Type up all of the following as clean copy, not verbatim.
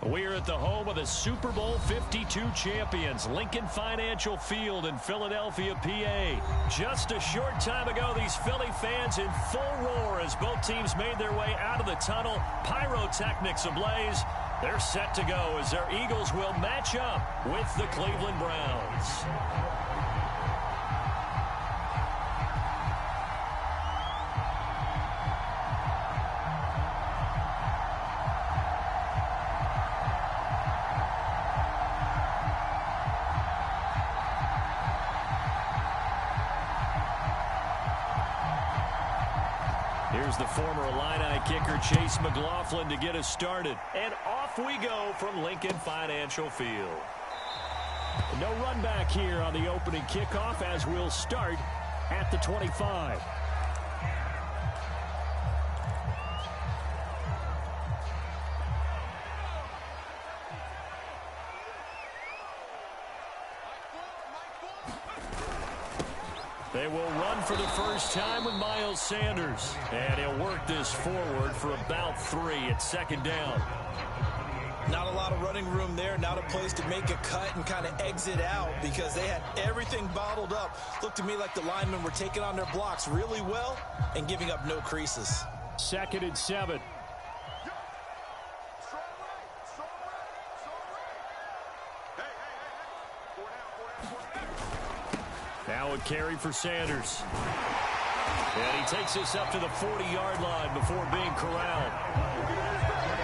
We're at the home of the Super Bowl 52 champions, Lincoln Financial Field in Philadelphia, PA. Just a short time ago, these Philly fans in full roar as both teams made their way out of the tunnel. Pyrotechnics ablaze. They're set to go as their Eagles will match up with the Cleveland Browns. Here's the former Illini kicker, Chase McLaughlin, to get us started. And off we go from Lincoln Financial Field. No run back here on the opening kickoff as we'll start at the 25. They will run for the first time with Miles Sanders. And he'll work this forward for about 3 at second down. Not a lot of running room there. Not a place to make a cut and kind of exit out because they had everything bottled up. Looked to me like the linemen were taking on their blocks really well and giving up no creases. 2nd and 7. Now a carry for Sanders. And he takes this up to the 40-yard line before being corralled.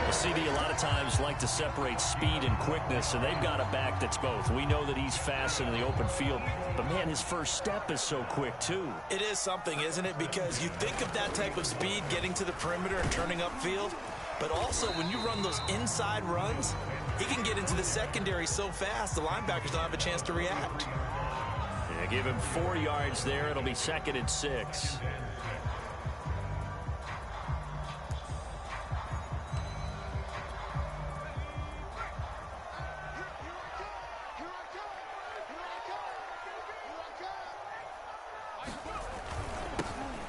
The CD a lot of times like to separate speed and quickness, and they've got a back that's both. We know that he's fast in the open field, but, man, his first step is so quick, too. It is something, isn't it? Because you think of that type of speed getting to the perimeter and turning upfield, but also when you run those inside runs, he can get into the secondary so fast the linebackers don't have a chance to react. Yeah, give him 4 yards there. It'll be 2nd and 6.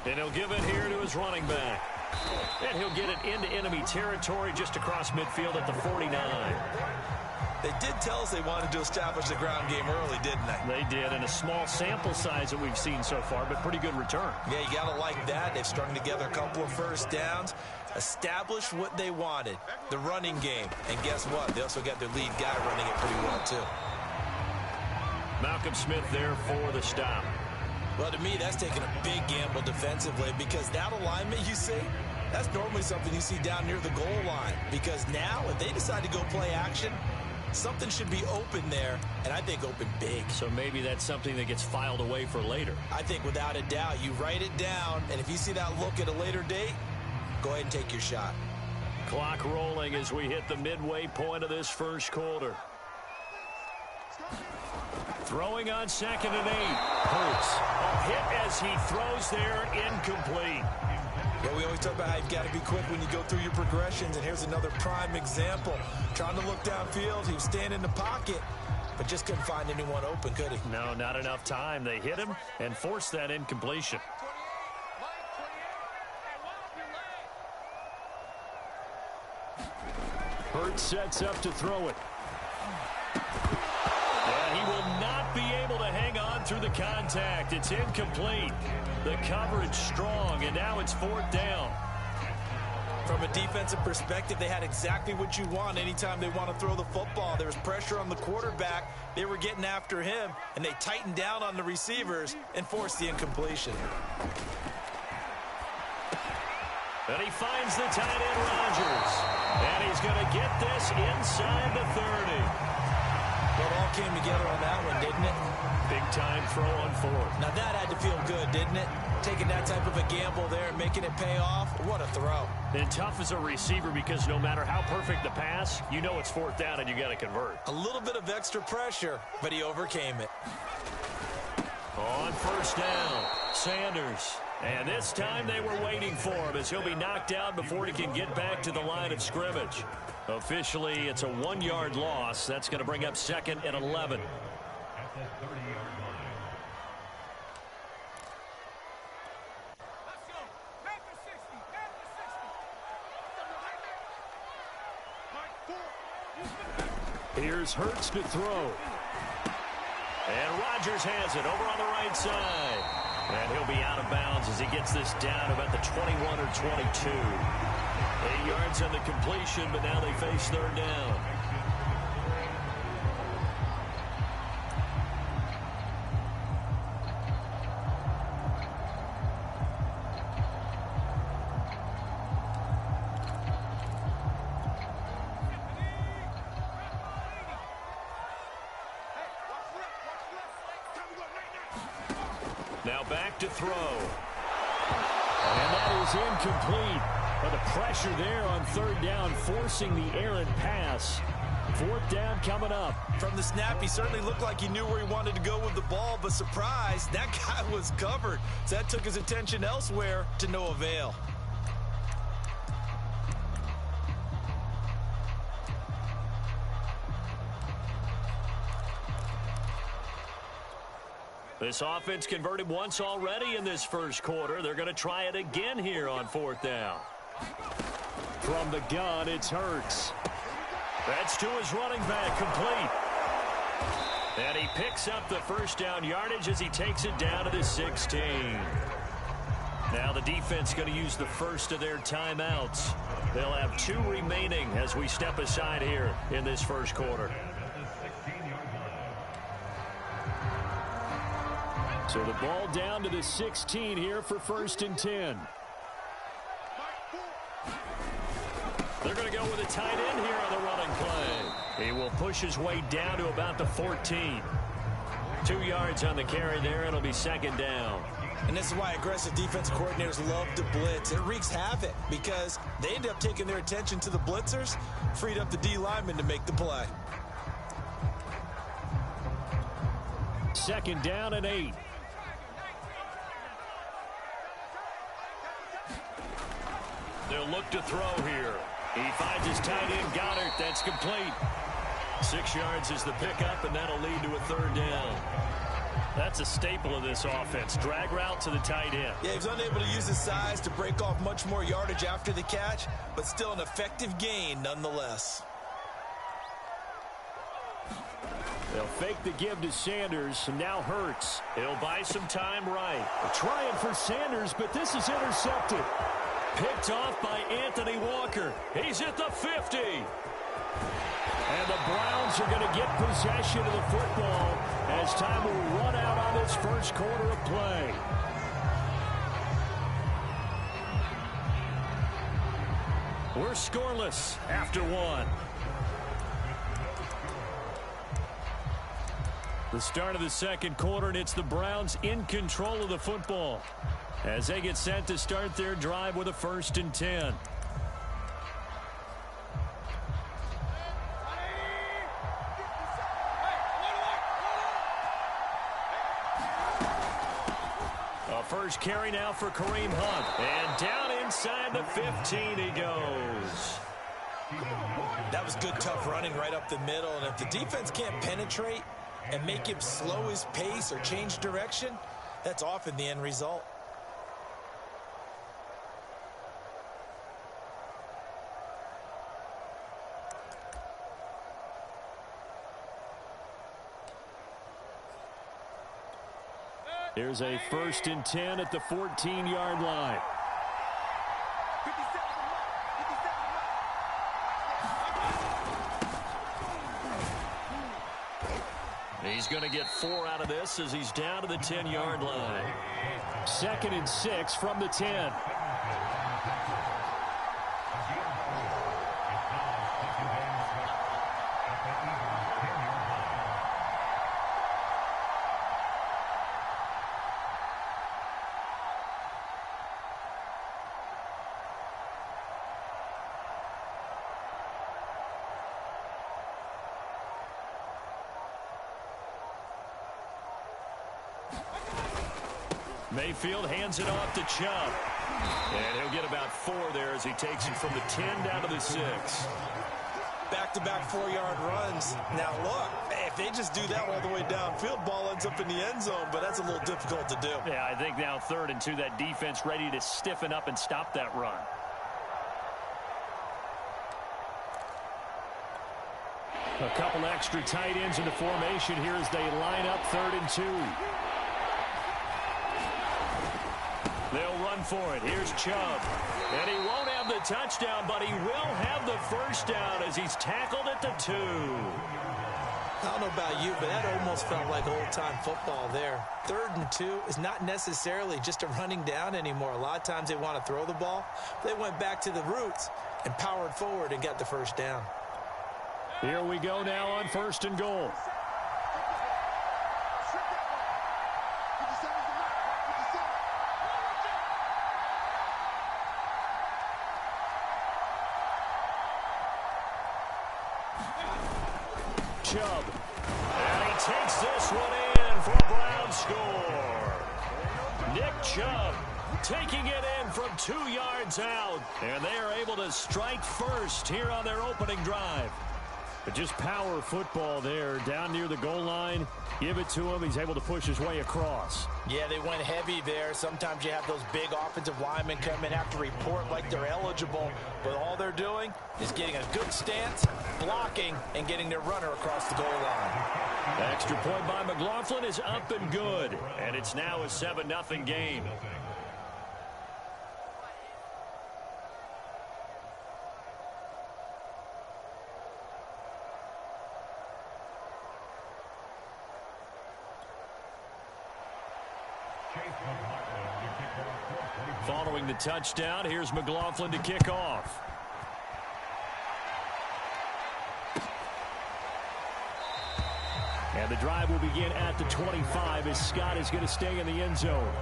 And he'll give it here to his running back. And he'll get it into enemy territory just across midfield at the 49. They did tell us they wanted to establish the ground game early, didn't they? They did, and a small sample size that we've seen so far, but pretty good return. Yeah, you got to like that. They've strung together a couple of first downs, established what they wanted, the running game. And guess what? They also got their lead guy running it pretty well, too. Malcolm Smith there for the stop. Well, to me, that's taking a big gamble defensively because that alignment you see, that's normally something you see down near the goal line. Because now, if they decide to go play action, something should be open there, and I think open big. So maybe that's something that gets filed away for later. I think without a doubt, you write it down, and if you see that look at a later date, go ahead and take your shot. Clock rolling as we hit the midway point of this first quarter. Throwing on 2nd and 8. Hurts. A hit as he throws there, incomplete. Yeah, we always talk about how you've got to be quick when you go through your progressions, and here's another prime example. Trying to look downfield, he was standing in the pocket, but just couldn't find anyone open, could he? No, not enough time. They hit him and forced that incompletion. Hurts sets up to throw it. And he will not be able to hang on through the contact. It's incomplete. The coverage strong, and now it's 4th down. From a defensive perspective, they had exactly what you want anytime they want to throw the football. There was pressure on the quarterback. They were getting after him, and they tightened down on the receivers and forced the incompletion. And he finds the tight end, Rodgers. And he's going to get this inside the 30. Well, it all came together on that one, didn't it? Big-time throw on 4th. Now, that had to feel good, didn't it? Taking that type of a gamble there and making it pay off. What a throw. And tough as a receiver because no matter how perfect the pass, you know it's 4th down and you got to convert. A little bit of extra pressure, but he overcame it. On 1st down, Sanders. And this time they were waiting for him as he'll be knocked down before he can get back to the line of scrimmage. Officially, it's a 1-yard loss. That's going to bring up 2nd and 11. Here's Hurts to throw. And Rodgers has it over on the right side. And he'll be out of bounds as he gets this down about the 21 or 22. 8 yards on the completion, but now they face third down. Now back to throw. And that is incomplete. But the pressure there on third down, forcing the errant pass. Fourth down coming up. From the snap, he certainly looked like he knew where he wanted to go with the ball, but surprise, that guy was covered. So that took his attention elsewhere to no avail. This offense converted once already in this first quarter. They're going to try it again here on fourth down. From the gun, it's Hurts. That's to his running back, complete. And he picks up the first down yardage as he takes it down to the 16. Now the defense going to use the first of their timeouts. They'll have 2 remaining as we step aside here in this first quarter. So the ball down to the 16 here for 1st and 10. They're going to go with a tight end here on the running play. He will push his way down to about the 14. 2 yards on the carry there. It'll be second down. And this is why aggressive defense coordinators love to blitz. It wreaks havoc because they end up taking their attention to the blitzers, freed up the D lineman to make the play. Second down and 8. They'll look to throw here. He finds his tight end, Goddard. That's complete. 6 yards is the pickup, and that'll lead to a third down. That's a staple of this offense. Drag route to the tight end. Yeah, he was unable to use his size to break off much more yardage after the catch, but still an effective gain nonetheless. They'll fake the give to Sanders, and now Hurts. He'll buy some time right. Trying for Sanders, but this is intercepted. Picked off by Anthony Walker. He's at the 50. And the Browns are going to get possession of the football as time will run out on this first quarter of play. We're scoreless after 1. The start of the second quarter, and it's the Browns in control of the football as they get set to start their drive with a 1st and 10. A first carry now for Kareem Hunt. And down inside the 15 he goes. That was good, tough running right up the middle. And if the defense can't penetrate and make him slow his pace or change direction, that's often the end result. Here's a 1st and 10 at the 14-yard line. He's going to get 4 out of this as he's down to the 10-yard line. 2nd and 6 from the 10. Mayfield hands it off to Chubb. And he'll get about 4 there as he takes it from the 10 down to the 6. Back-to-back 4-yard runs. Now, look, if they just do that all the way downfield, ball ends up in the end zone, but that's a little difficult to do. Yeah, I think now 3rd and 2, that defense ready to stiffen up and stop that run. A couple extra tight ends in the formation here as they line up 3rd and 2. They'll run for it. Here's Chubb. And he won't have the touchdown, but he will have the first down as he's tackled at the 2. I don't know about you, but that almost felt like old-time football there. 3rd and 2 is not necessarily just a running down anymore. A lot of times they want to throw the ball. They went back to the roots and powered forward and got the first down. Here we go now on 1st and goal. Chubb. And he takes this one in for a Brown score. Nick Chubb taking it in from 2 yards out. And they are able to strike first here on their opening drive. But just power football there down near the goal line. Give it to him. He's able to push his way across. Yeah, they went heavy there. Sometimes you have those big offensive linemen come in, have to report like they're eligible. But all they're doing is getting a good stance, blocking, and getting their runner across the goal line. The extra point by McLaughlin is up and good. And it's now a 7-0 game. Following the touchdown, here's McLaughlin to kick off. And the drive will begin at the 25 as Scott is going to stay in the end zone.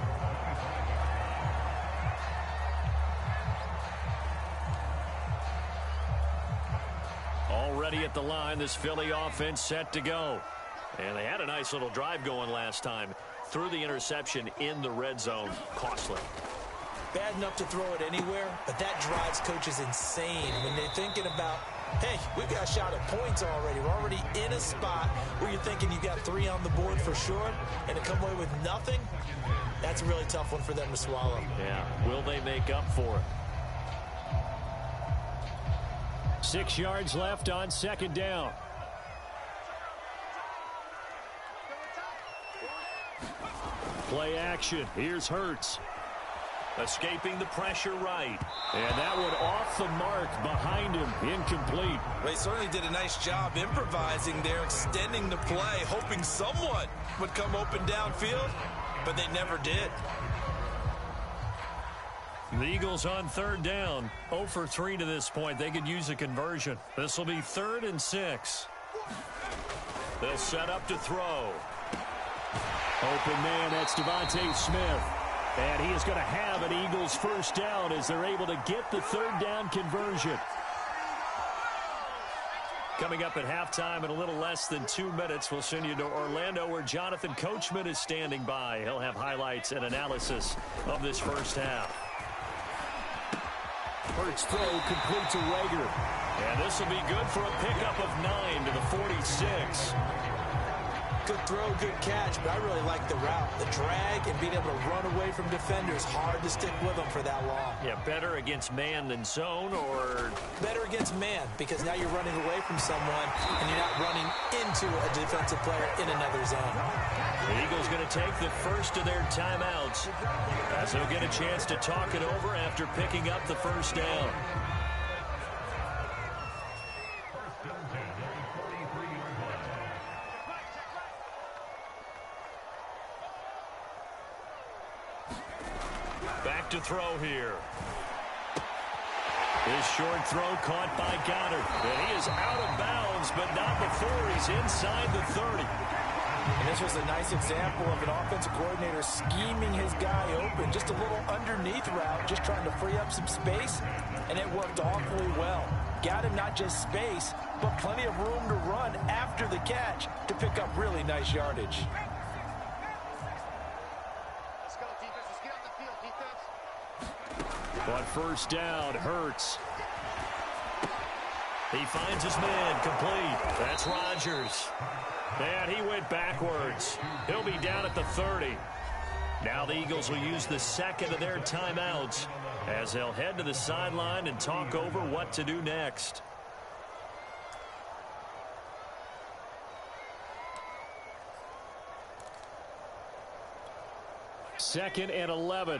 Already at the line, this Philly offense set to go. And they had a nice little drive going last time. Threw the interception in the red zone. Costly. Bad enough to throw it anywhere, but that drives coaches insane when they're thinking about, hey, we've got a shot at points already. We're already in a spot where you're thinking you got 3 on the board for sure, and to come away with nothing, that's a really tough one for them to swallow. Yeah, will they make up for it? 6 yards left on 2nd down. Play action. Here's Hurts. Escaping the pressure right. And that one off the mark behind him. Incomplete. Well, he certainly did a nice job improvising there, extending the play, hoping someone would come open downfield, but they never did. The Eagles on 3rd down. 0 for 3 to this point. They could use a conversion. This will be 3rd and 6. They'll set up to throw. Open man, that's Devontae Smith. And he is going to have an Eagles first down as they're able to get the 3rd down conversion. Coming up at halftime in a little less than 2 minutes, we'll send you to Orlando where Jonathan Coachman is standing by. He'll have highlights and analysis of this first half. First throw complete to Rager. And this will be good for a pickup of 9 to the 46. Good throw, good catch, but I really like the route. The drag and being able to run away from defenders, hard to stick with them for that long. Yeah, better against man than zone, or? Better against man, because now you're running away from someone and you're not running into a defensive player in another zone. The Eagles going to take the first of their timeouts as they'll get a chance to talk it over after picking up the first down. Back to throw here. His short throw caught by Goddard. And he is out of bounds, but not before he's inside the 30. And this was a nice example of an offensive coordinator scheming his guy open. Just a little underneath route, just trying to free up some space, and it worked awfully well. Got him not just space, but plenty of room to run after the catch to pick up really nice yardage. On first down, Hurts. He finds his man, complete. That's Rodgers. And he went backwards. He'll be down at the 30. Now the Eagles will use the second of their timeouts as they'll head to the sideline and talk over what to do next. 2nd and 11.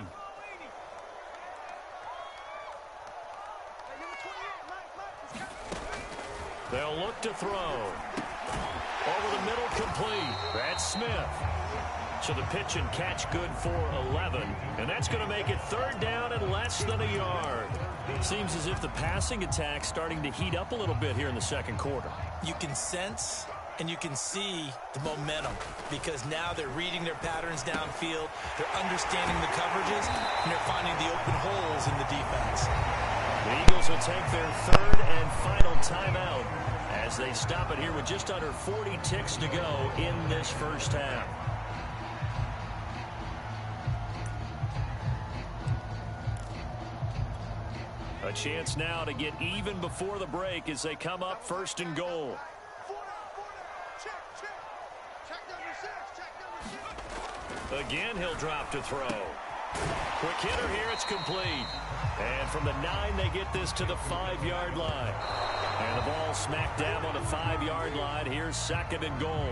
They'll look to throw. Over the middle, complete. That's Smith. So the pitch and catch good for 11. And that's going to make it 3rd down and less than a yard. Seems as if the passing attack's starting to heat up a little bit here in the 2nd quarter. You can sense and you can see the momentum because now they're reading their patterns downfield, they're understanding the coverages, and they're finding the open holes in the defense. The Eagles will take their 3rd and final timeout as they stop it here with just under 40 ticks to go in this first half. A chance now to get even before the break as they come up 1st and goal. Again, he'll drop to throw. Quick hitter here, it's complete. And from the 9, they get this to the 5-yard line. And the ball smacked down on the 5-yard line. Here's 2nd and goal.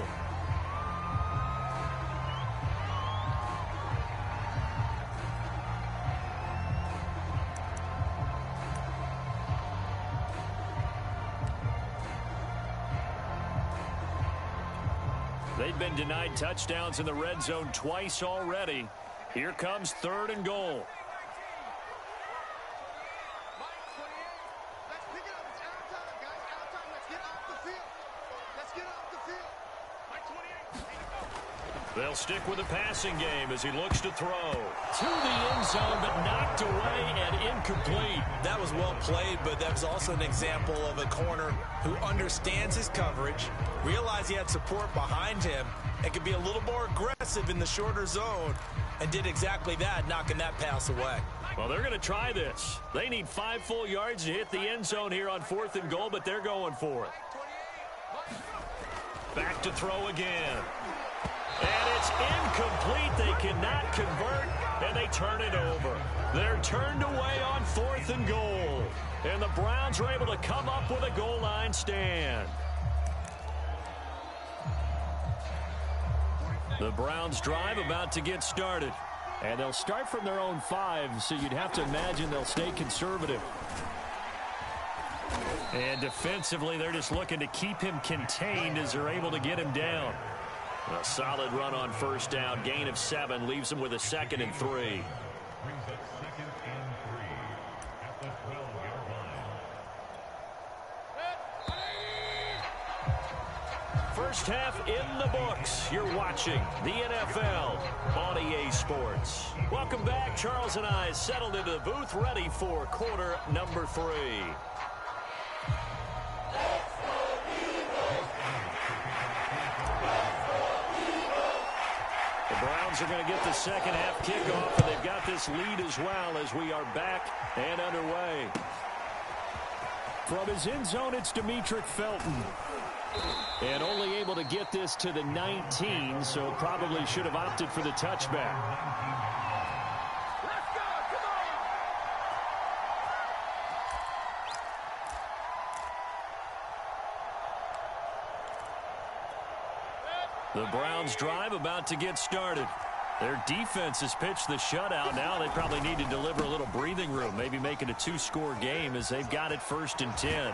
They've been denied touchdowns in the red zone twice already. Here comes 3rd and goal. They'll stick with the passing game as he looks to throw. To the end zone, but knocked away and incomplete. That was well played, but that was also an example of a corner who understands his coverage, realized he had support behind him, and could be a little more aggressive in the shorter zone, and did exactly that, knocking that pass away. Well, they're going to try this. They need 5 full yards to hit the end zone here on 4th and goal, but they're going for it. Back to throw again. And it's incomplete. They cannot convert, and they turn it over. They're turned away on 4th and goal. And the Browns are able to come up with a goal line stand. The Browns drive about to get started. And they'll start from their own 5, so you'd have to imagine they'll stay conservative. And defensively, they're just looking to keep him contained as they're able to get him down. A solid run on 1st down. Gain of 7 leaves him with a 2nd and 3. First half in the books. You're watching the NFL on EA Sports. Welcome back. Charles and I settled into the booth ready for quarter number 3. The Browns are going to get the 2nd half kickoff, and they've got this lead as well as we are back and underway. From his end zone, it's Demetric Felton. And only able to get this to the 19, so probably should have opted for the touchback. Let's go, come on! The Browns drive about to get started. Their defense has pitched the shutout. Now they probably need to deliver a little breathing room, maybe make it a 2-score game as they've got it 1st and 10.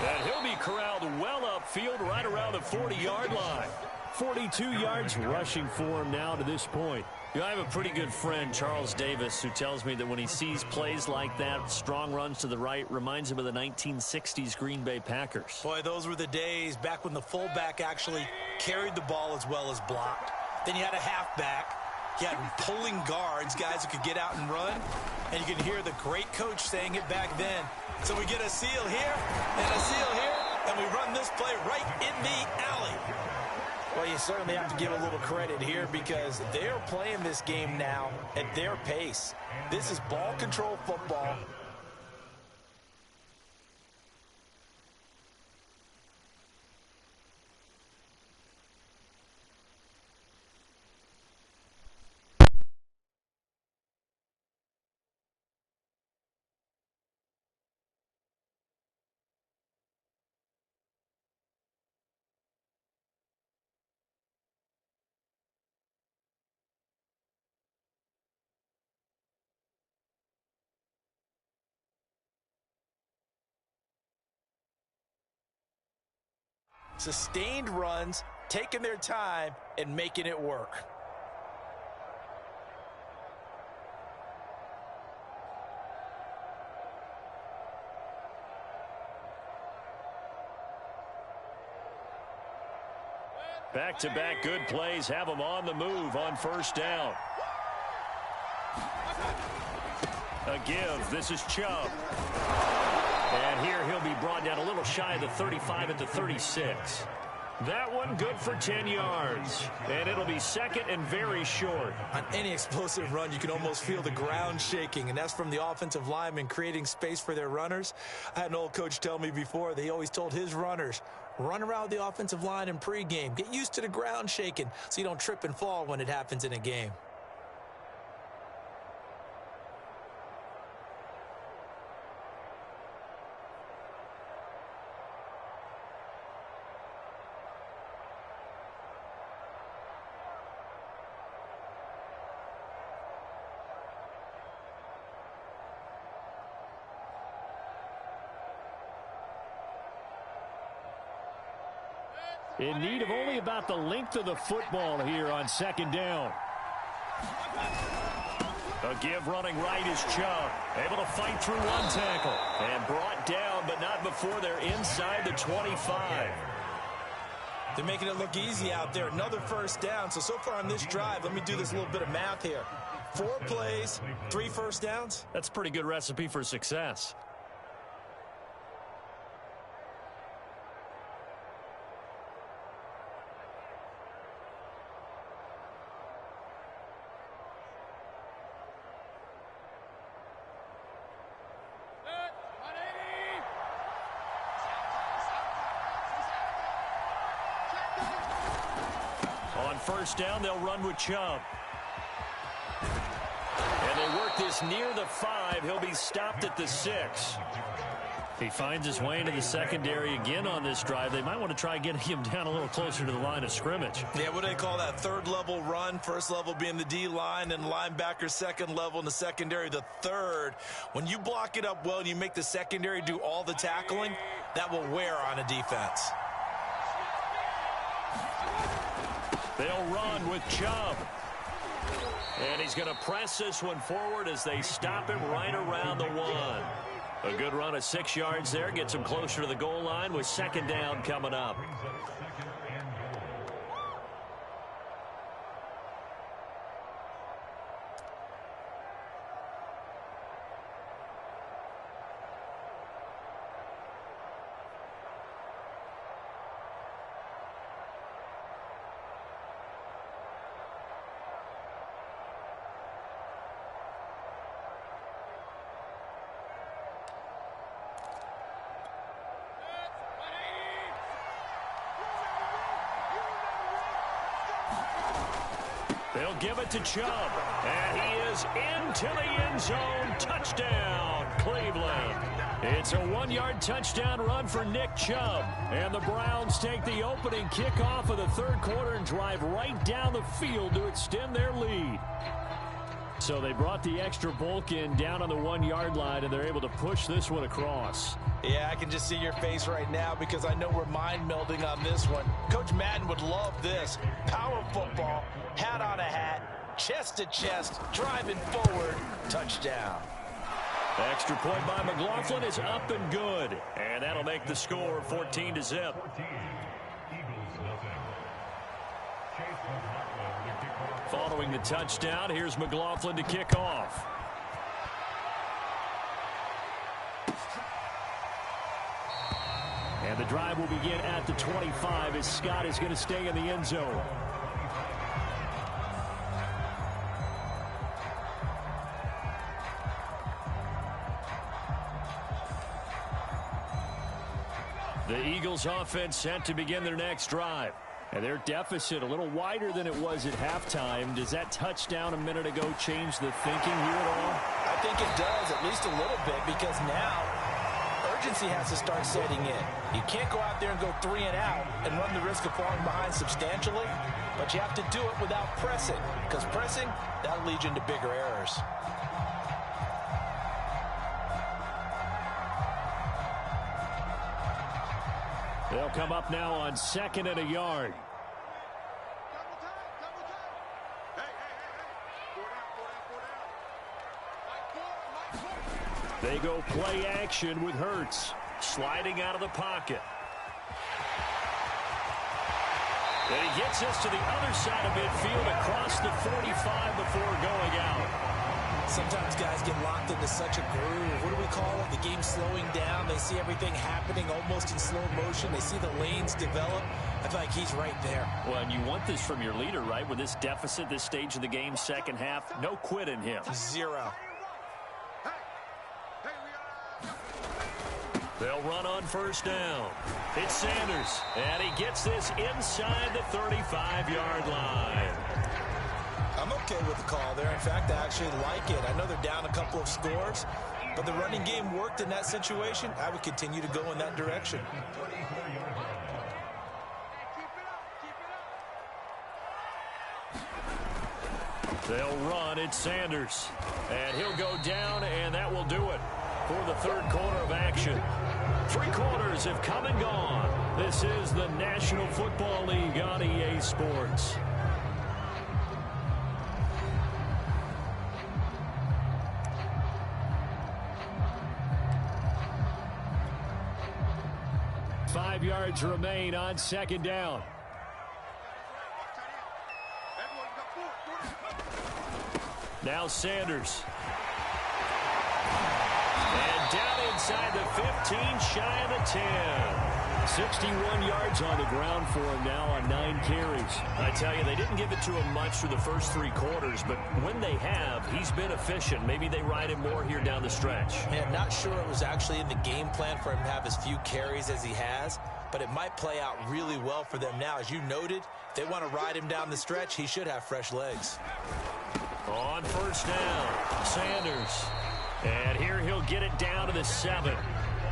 And he'll be corralled well upfield right around the 40-yard line. 42 yards rushing for him now to this point. You know, I have a pretty good friend, Charles Davis, who tells me that when he sees plays like that, strong runs to the right, reminds him of the 1960s Green Bay Packers. Boy, those were the days back when the fullback actually carried the ball as well as blocked. Then you had a halfback. You had pulling guards, guys who could get out and run. And you can hear the great coach saying it back then. So we get a seal here and a seal here, and we run this play right in the alley. Well, you certainly have to give a little credit here because they're playing this game now at their pace. This is ball control football. Sustained runs, taking their time, and making it work. Back-to-back good plays have him on the move on first down. A give. This is Chubb. And here he'll be brought down a little shy of the 35 at the 36. That one good for 10 yards. And it'll be second and very short. On any explosive run, you can almost feel the ground shaking, and that's from the offensive linemen creating space for their runners. I had an old coach tell me before, they always told his runners, run around the offensive line in pregame. Get used to the ground shaking so you don't trip and fall when it happens in a game. In need of only about the length of the football here on second down. A give running right is Chubb. Able to fight through one tackle. And brought down, but not before they're inside the 25. They're making it look easy out there. Another first down. So far on this drive, let me do this little bit of math here. 4 plays, 3 first downs. That's a pretty good recipe for success. First down, they'll run with Chubb. And they work this near the 5. He'll be stopped at the 6. He finds his way into the secondary again on this drive. They might want to try getting him down a little closer to the line of scrimmage. Yeah, what do they call that? Third level run. First level being the D-line and linebacker. Second level in the secondary, the third. When you block it up well and you make the secondary do all the tackling, that will wear on a defense. They'll run with Chubb. And he's going to press this one forward as they stop him right around the 1. A good run of 6 yards there. Gets him closer to the goal line with second down coming up. They'll give it to Chubb. And he is into the end zone. Touchdown, Cleveland. It's a 1-yard touchdown run for Nick Chubb. And the Browns take the opening kickoff of the third quarter and drive right down the field to extend their lead. So they brought the extra bulk in down on the 1-yard line, and they're able to push this one across. Yeah, I can just see your face right now because I know we're mind melding on this one. Coach Madden would love this. Power football, hat on a hat, chest to chest, driving forward, touchdown. The extra point by McLaughlin is up and good. And that'll make the score 14-0. Following the touchdown, here's McLaughlin to kick off. And the drive will begin at the 25 as Scott is going to stay in the end zone. The Eagles offense set to begin their next drive. And their deficit a little wider than it was at halftime. Does that touchdown a minute ago change the thinking here at all? I think it does, at least a little bit, because now urgency has to start setting in. You can't go out there and go 3 and out and run the risk of falling behind substantially, but you have to do it without pressing, because pressing, that'll lead you into bigger errors. They'll come up now on 2nd and a yard. They go play action with Hurts. Sliding out of the pocket. And he gets us to the other side of midfield across the 45 before going out. Sometimes guys get locked into such a groove. What do we call it? The game slowing down. They see everything happening almost in slow motion. They see the lanes develop. I feel like he's right there. Well, and you want this from your leader, right? With this deficit, this stage of the game, second half, no quit in him. 0. They'll run on 1st down. It's Sanders, and he gets this inside the 35-yard line. I'm okay with the call there. In fact, I actually like it. I know they're down a couple of scores, but the running game worked in that situation. I would continue to go in that direction. They'll run. It's Sanders, and he'll go down, and that will do it for the 3rd quarter of action. 3 quarters have come and gone. This is the National Football League on EA Sports. Five yards remain on 2nd down. Now Sanders. And down inside the 15, shy of the 10. 61 yards on the ground for him now on 9 carries. I tell you, they didn't give it to him much through the first 3 quarters, but when they have, he's been efficient. Maybe they ride him more here down the stretch. Man, not sure it was actually in the game plan for him to have as few carries as he has, but it might play out really well for them now. As you noted, if they want to ride him down the stretch, he should have fresh legs. On 1st down, Sanders. And here he'll get it down to the 7.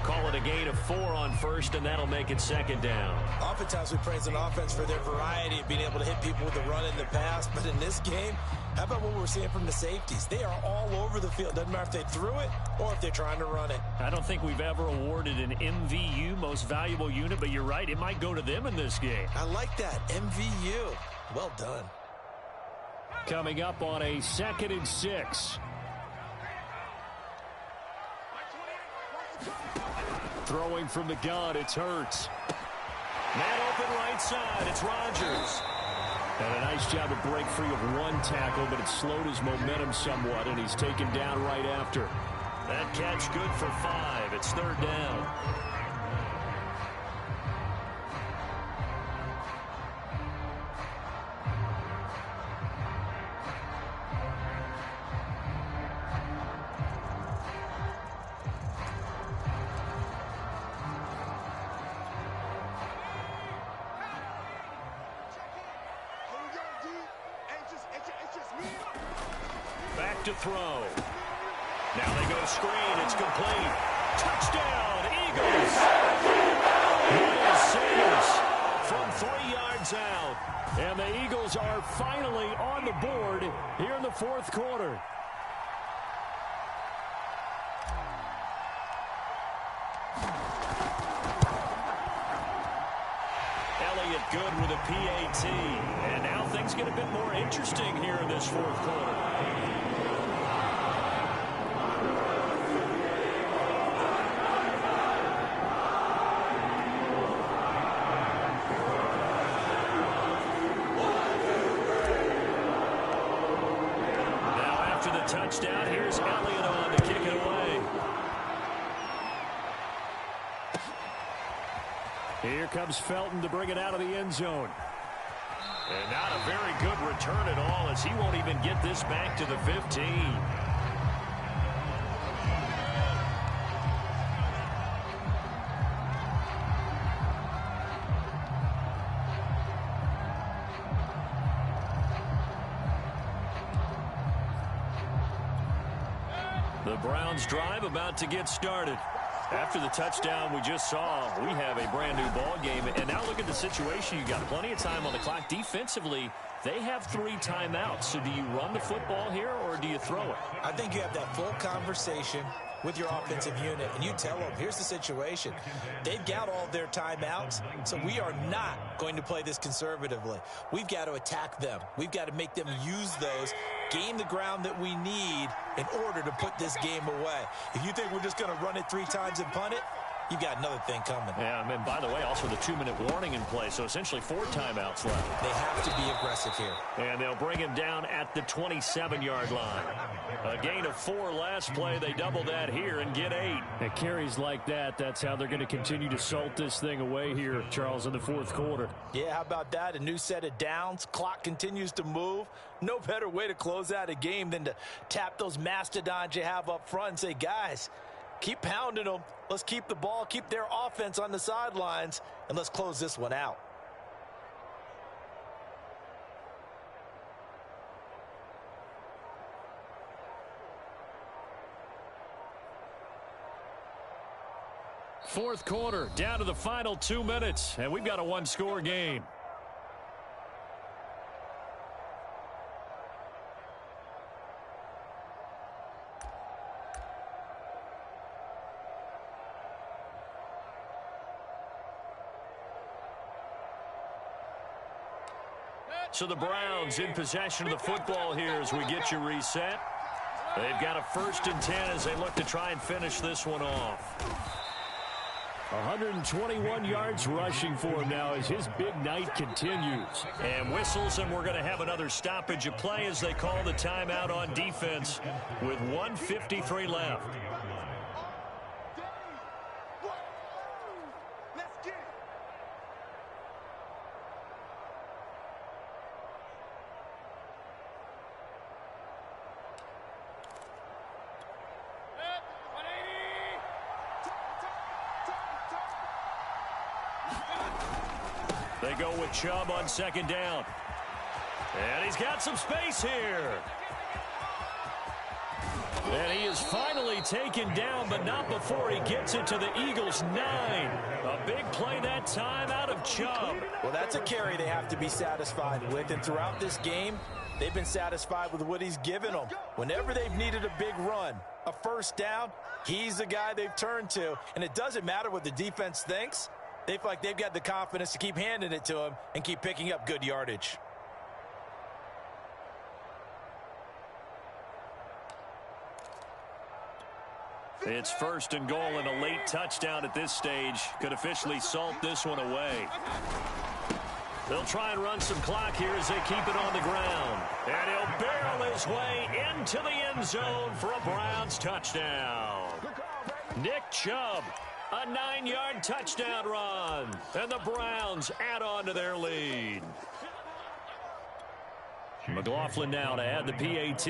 Call it a gain of 4 on 1st, and that'll make it 2nd down. Oftentimes we praise an offense for their variety of being able to hit people with the run in the pass, but in this game, how about what we're seeing from the safeties? They are all over the field. Doesn't matter if they threw it or if they're trying to run it. I don't think we've ever awarded an MVU, most valuable unit, but you're right, it might go to them in this game. I like that, MVU. Well done. Coming up on a 2nd and 6. Throwing from the gun, it's Hurts. Man open right side, it's Rodgers. And a nice job to break free of 1 tackle, but it slowed his momentum somewhat, and he's taken down right after. That catch good for 5. It's 3rd down. Back to throw. Now they go screen. It's complete. Touchdown, Eagles. Miles Sanders from 3 yards out. And the Eagles are finally on the board here in the 4th quarter. Elliott good with a PAT. And now things get a bit more interesting here in this 4th quarter. Touchdown. Here's Elliott on to kick it away. Here comes Felton to bring it out of the end zone. And not a very good return at all, as he won't even get this back to the 15. The Browns drive about to get started. After the touchdown we just saw, we have a brand new ball game. And now look at the situation. You got plenty of time on the clock. Defensively, they have 3 timeouts. So do you run the football here or do you throw it? I think you have that full conversation with your offensive unit and you tell them, here's the situation. They've got all their timeouts, so we are not going to play this conservatively. We've got to attack them. We've got to make them use those, gain the ground that we need in order to put this game away. If you think we're just going to run it 3 times and punt it, you've got another thing coming. Yeah, and by the way, also the 2-minute warning in play, so essentially 4 timeouts left. They have to be aggressive here. And they'll bring him down at the 27-yard line. A gain of 4 last play. They double that here and get 8. At carries like that, that's how they're going to continue to salt this thing away here, Charles, in the 4th quarter. Yeah, how about that? A new set of downs. Clock continues to move. No better way to close out a game than to tap those mastodons you have up front and say, guys, keep pounding them. Let's keep the ball, keep their offense on the sidelines, and let's close this one out. Fourth quarter, down to the final 2 minutes, and we've got a 1-score game. So the Browns in possession of the football here as we get you reset. They've got a 1st and 10 as they look to try and finish this one off. 121 yards rushing for him now as his big night continues. And whistles, and we're going to have another stoppage of play as they call the timeout on defense with 1:53 left. They go with Chubb on 2nd down. And he's got some space here. And he is finally taken down, but not before he gets it to the Eagles' 9. A big play that time out of Chubb. Well, that's a carry they have to be satisfied with. And throughout this game, they've been satisfied with what he's given them. Whenever they've needed a big run, a 1st down, he's the guy they've turned to. And it doesn't matter what the defense thinks. They feel like they've got the confidence to keep handing it to him and keep picking up good yardage. It's 1st and goal and a late touchdown at this stage. Could officially salt this one away. They'll try and run some clock here as they keep it on the ground. And he'll barrel his way into the end zone for a Browns touchdown. Nick Chubb, a 9-yard touchdown run. And the Browns add on to their lead. McLaughlin now to add the PAT.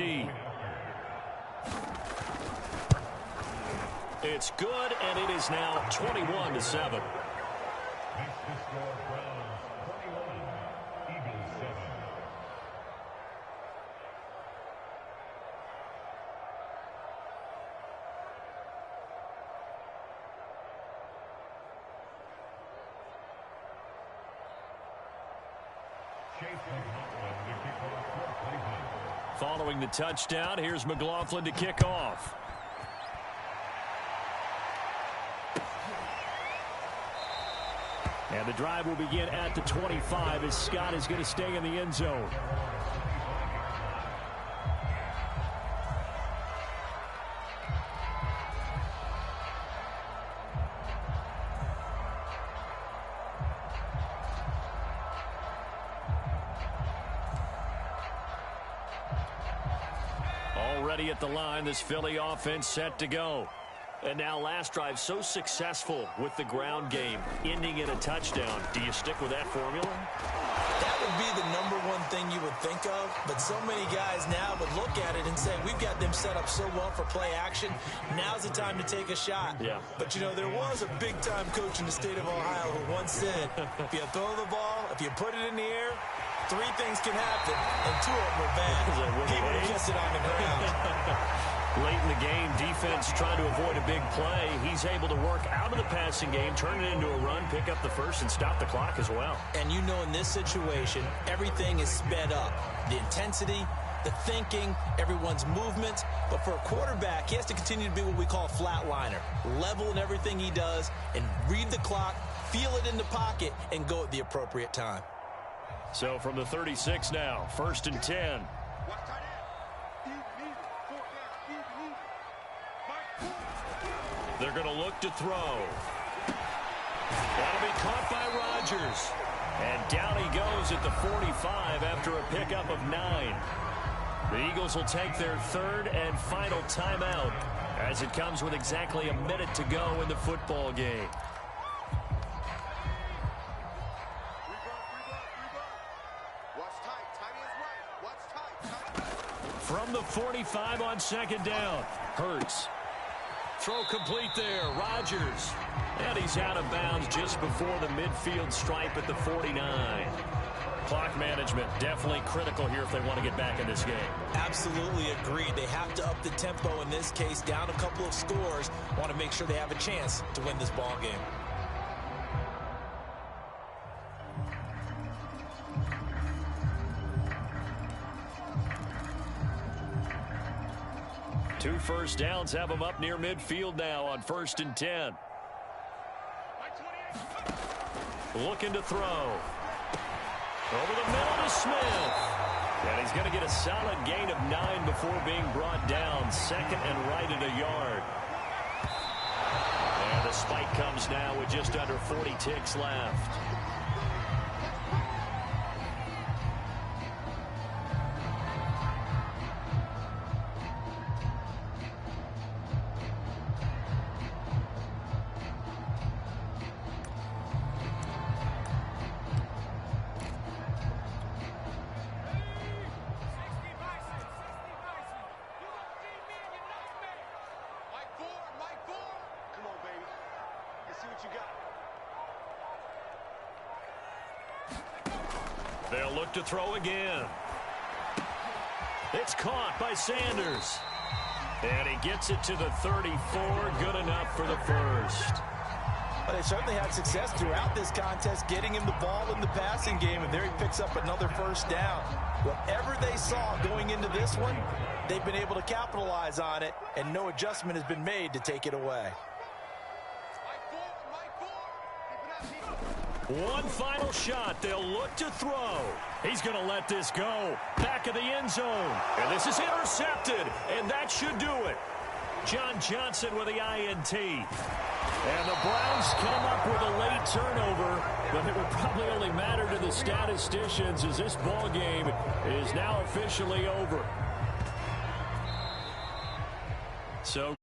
It's good, and it is now 21-7. Following the touchdown, here's McLaughlin to kick off. And the drive will begin at the 25 as Scott is going to stay in the end zone. Already at the line, this Philly offense set to go. And now last drive so successful with the ground game, ending in a touchdown. Do you stick with that formula? That would be the #1 thing you would think of, but so many guys now would look at it and say, we've got them set up so well for play action. Now's the time to take a shot. Yeah. But, you know, there was a big-time coach in the state of Ohio who once said, if you throw the ball, if you put it in the air, 3 things can happen, and 2 of them are bad. He would have kissed it on the ground. Late in the game, defense trying to avoid a big play. He's able to work out of the passing game, turn it into a run, pick up the first, and stop the clock as well. And you know in this situation, everything is sped up. The intensity, the thinking, everyone's movements. But for a quarterback, he has to continue to be what we call a flatliner. Level in everything he does and read the clock, feel it in the pocket, and go at the appropriate time. So from the 36 now, 1st and 10. They're going to look to throw. That'll be caught by Rodgers. And down he goes at the 45 after a pickup of 9. The Eagles will take their 3rd and final timeout as it comes with exactly a minute to go in the football game. From the 45 on 2nd down, Hurts. Throw complete there, Rodgers. And he's out of bounds just before the midfield stripe at the 49. Clock management definitely critical here if they want to get back in this game. Absolutely agreed. They have to up the tempo in this case, down a couple of scores. Want to make sure they have a chance to win this ball game. Two first downs have them up near midfield now on 1st and 10. Looking to throw. Over the middle to Smith. And he's going to get a solid gain of 9 before being brought down. 2nd and right at a yard. And the spike comes now with just under 40 ticks left. They'll look to throw again. It's caught by Sanders. And he gets it to the 34. Good enough for the 1st. Well, they certainly had success throughout this contest, getting him the ball in the passing game, and there he picks up another 1st down. Whatever they saw going into this one, they've been able to capitalize on it, and no adjustment has been made to take it away. One final shot. They'll look to throw. He's going to let this go. Back of the end zone. And this is intercepted. And that should do it. John Johnson with the INT. And the Browns come up with a late turnover. But it would probably only matter to the statisticians as this ball game is now officially over. So